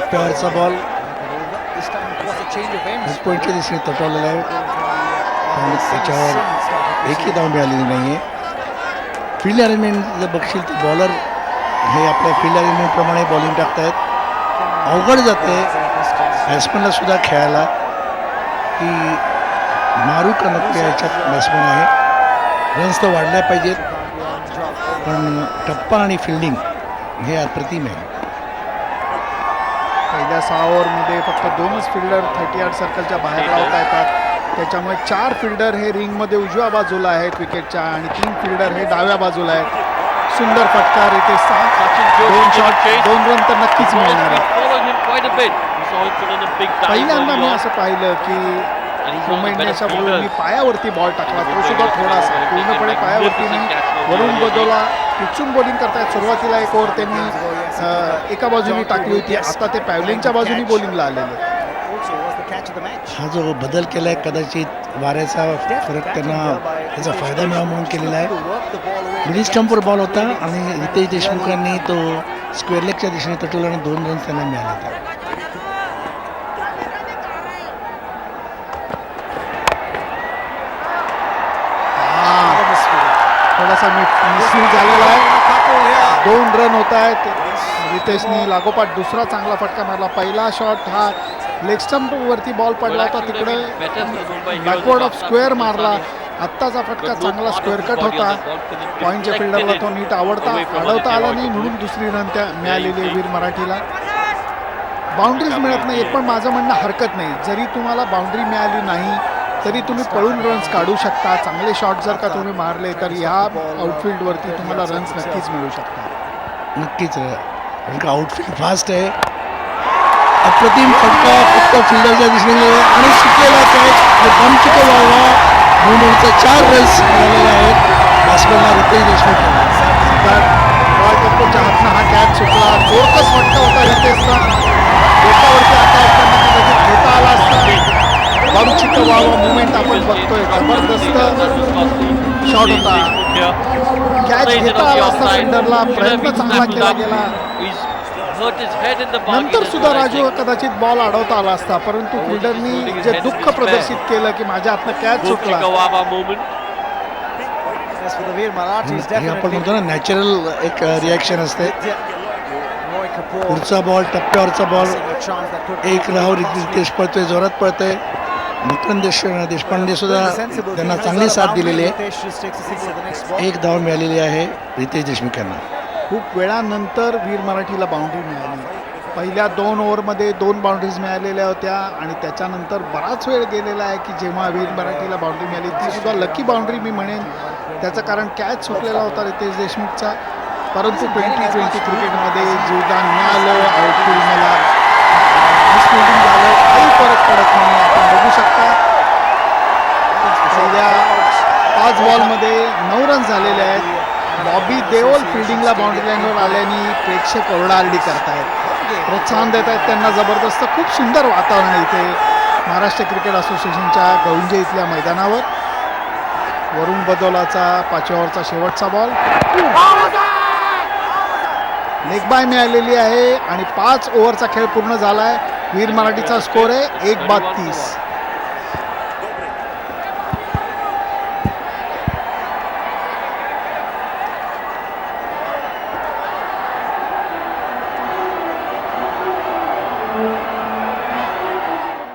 टप्प्यावरचा ball पॉईंटच्या दिशेने तटवलेला आहे आणि त्याच्यावर एकही धाव मिळालेली नाही आहे. फील्ड अरेंजमेंट जर बघशील तर बॉलर हे आपल्या फील्ड अरेंजमेंटप्रमाणे बॉलिंग टाकतायत. अवघड जाते बॅट्समनला सुद्धा खेळायला की मारू का नको याच्यात बॅट्समन आहे. रन्स तर वाढल्या पाहिजेत पण टप्पा आणि फिल्डिंग हे अप्रतिम आहे. पहिल्या 6 ओव्हरमध्ये फक्त 2च फिल्डर 38 सर्कलच्या बाहेर लावता येतात. त्याच्यामुळे 4 फिल्डर हे रिंगमध्ये उजव्या बाजूला आहेत विकेटच्या आणि 3 फिल्डर हे डाव्या बाजूला आहेत. सुंदर फटकार इथे 2 शॉट 2 रन तर नक्कीच मिळणार आहे. पहिल्यांदा मी असं पाहिलं की मुंबईच्या बॉलरनी पायावरती बॉल टाकला. तो सुद्धा थोडासा पूर्णपणे पायावरती नाही. वरुण बदोला पिचून बॉलिंग करतायत. सुरुवातीला एक ओव्हर त्यांनी एका बाजूनी टाकली होती. आता ते पॅव्हलिनच्या बाजूनी बॉलिंगला आलेले. हा जो बदल केला आहे कदाचित वाऱ्याचा फरक त्यांना त्याचा फायदा मिळावा म्हणून केलेला आहे. मिडिल स्टंपवर बॉल होता आणि रितेश देशमुखांनी तो स्क्वेअर लेगच्या दिशेने तटवला आणि 2 रन्स त्यांना मिळाले होते. थोडासा मिसयूज झालेला आहे. 2 रन होत आहेत. रितेशने लागोपाठ दुसरा चांगला फटका मारला. पहिला शॉट हा लेग स्टंप वरती बॉल पडला होता तिकडे बॅकवर्ड ऑफ स्क्वेअर मारला. आत्ताचा फटका चांगला स्क्वेअर कट होता. पॉईंटच्या फिल्डरला तो नीट अडवता आला नाही म्हणून दुसरी रन त्या मिळालेली वीर मराठीला. बाउंड्रीज मिळत नाही पण माझं म्हणणं हरकत नाही. जरी तुम्हाला बाउंड्री मिळाली नाही तरी तुम्ही पळून रन्स काढू शकता. चांगले शॉट जर का तुम्ही मारले तर ह्या आउटफील्डवरती तुम्हाला रन्स नक्कीच मिळू शकतात. नक्कीच कारण का आउटफील्ड फास्ट आहे. अप्रतिम फटका फक्त फिल्डरच्या दिशेने आणि सुटलेला कॅच बमचिको वावा मुंबईचा 4 रन्स मिळालेले आहेत बॅट्समॅनला रितेश देशमुख यांना. रॉय कपूरच्या हातनं हा कॅच सुटला. जोरकस फटका होता रितेशचा. डोक्यावरती अटॅक करण्याचा कदाचित घेता आला असता. बमचिको वावा मुवमेंट आपण बघतोय. जबरदस्त शॉट होता. कॅच घेता आला असता फिल्डरला. प्रयत्न चांगला केला गेला. नंतर सुद्धा राजू कदाचित बॉल अडवता आला असता परंतु फिल्डरनी जे दुःख प्रदर्शित केलं की माझ्या हातनं कॅच सुटला. हे आपण म्हणतो ना नॅचरल एक रिॲक्शन असते. पुढचा बॉल टप्प्यावरचा बॉल एक राहू रितेश पळतोय जोरात पळतोय. मकरंद देशपांडे सुद्धा त्यांना चांगली साथ दिलेली आहे. 1 धाव मिळालेली आहे रितेश देशमुख यांना. खूप वेळानंतर वीर मराठीला बाउंड्री मिळाली. पहिल्या 2 ओव्हरमध्ये 2 बाउंड्रीज मिळालेल्या होत्या आणि त्याच्यानंतर बराच वेळ गेलेला आहे की जेव्हा वीर मराठीला बाउंड्री मिळाली. ती सुद्धा लकी बाउंड्री मी म्हणेन. त्याचं कारण कॅच सुटलेला होता रितेश देशमुखचा. परंतु 2020 क्रिकेटमध्ये जीवदान मिळालं. आउटफील्ड मला मिसफिल्डिंग झालं काही फरक पडत नाही. आपण बघू शकता पहिल्या 5 बॉलमध्ये 9 रन्स झालेले आहेत. बॉबी देओल फिल्डिंगला बाउंड्री लाईनवर आल्याने प्रेक्षक ओरडाआरडी करतायत. प्रोत्साहन देत आहेत त्यांना जबरदस्त. खूप सुंदर वातावरण आहे इथे महाराष्ट्र क्रिकेट असोसिएशनच्या गौंजे इथल्या मैदानावर. वरुण बदोलाचा 5व्या ओव्हरचा शेवटचा बॉल लेग बाय मिळालेली आहे आणि 5 ओव्हरचा खेळ पूर्ण झाला आहे. वीर मराठीचा स्कोर आहे 1 बाद 30.